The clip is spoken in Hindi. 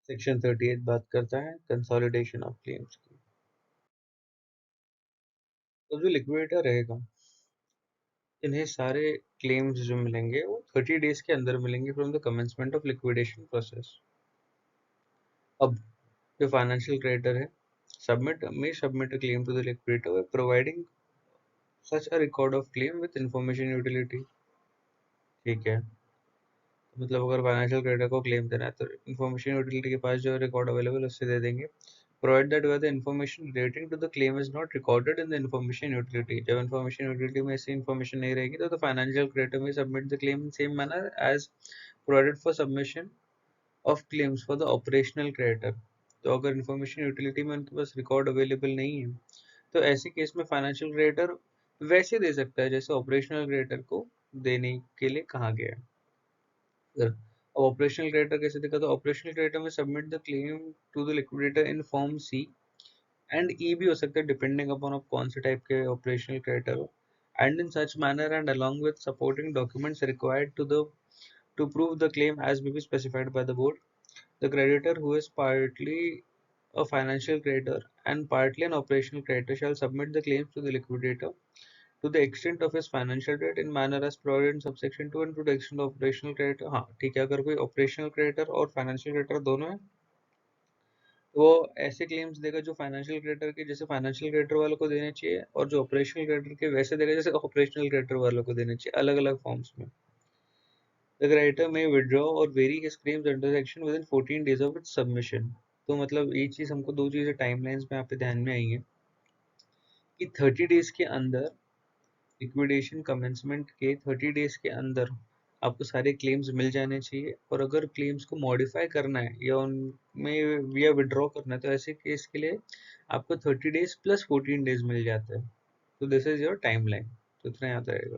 सेक्शन 38 बात करता है कंसोलिडेशन ऑफ क्लेम्स की। तो जो लिक्विडेटर रहेगा, इन्हें सारे क्लेम्स जो मिलेंगे वो 30 डेज के अंदर मिलेंगे from the commencement of liquidation process. अब जो फाइनेंशियल क्रेडिटर है submit a claim to the liquidator providing such a record of claim with information utility. ठीक है, मतलब अगर फाइनेंशियल क्रेडिटर को क्लेम देना है तो इन्फॉर्मेशन यूटिलिटी के पास जो रिकॉर्ड अवेलेबल उससे दे देंगे। Provide that where the information relating to the claim is not recorded in the information utility. जब इन्फॉर्मेशन यूटिलिटी में ऐसी इन्फॉर्मेशन नहीं रहेगी तो फाइनेंशियल क्रेडिटर में submit the claim in same manner as provided for submission of claims for the operational creditor. तो अगर इन्फॉर्मेशन यूटिलिटी में उनके पास रिकॉर्ड अवेलेबल नहीं है तो ऐसे केस में फाइनेंशियल क्रेडिटर वैसे दे सकता है जैसे ऑपरेशनल क्रेडिटर को देने के लिए कहा गया है। अब ऑपरेशनल क्रेडिटर कैसे देखा, तो ऑपरेशनल क्रेडिटर में submit the claim to the liquidator in form C and E भी हो सकता है डिपेंडिंग अपॉन आप कौन से टाइप के ऑपरेशनल क्रेडिटर हो, and in such manner and along with supporting documents required to prove the claim as may be specified by the board. The creditor who is partly a financial creditor and partly an operational creditor shall submit the claims to the liquidator to the extent of his financial debt in manner as provided in subsection 2 and to the extent of operational creditor। हाँ ठीक है, अगर कोई ऑपरेशनल क्रेडिटर और फाइनेंशियल क्रेडिटर दोनों है तो वो ऐसे क्लेम्स देगा जो फाइनेंशियल क्रेडिटर के जैसे फाइनेंशियल क्रेडिटर वालों को देने चाहिए और जो ऑपरेशनल क्रेडिटर के वैसे देगा जैसे ऑपरेशनल क्रेडिटर वालों को देने चाहिए, अलग अलग फॉर्म्स में। द क्रेडिटर में विड्रॉ और very his claims under section with in 14 days of its submission. तो मतलब ये चीज हमको दो चीजें टाइमलाइंस में यहाँ पे ध्यान में आई है कि 30 डेज के अंदर लिक्विडेशन कमेंसमेंट के 30 डेज के अंदर आपको सारे क्लेम्स मिल जाने चाहिए, और अगर क्लेम्स को मॉडिफाई करना है या उनमें या विड्रॉ करना है तो ऐसे केस के लिए आपको 30 डेज प्लस 14 डेज मिल जाता है। तो this is your time line. तो इतना याद रहेगा।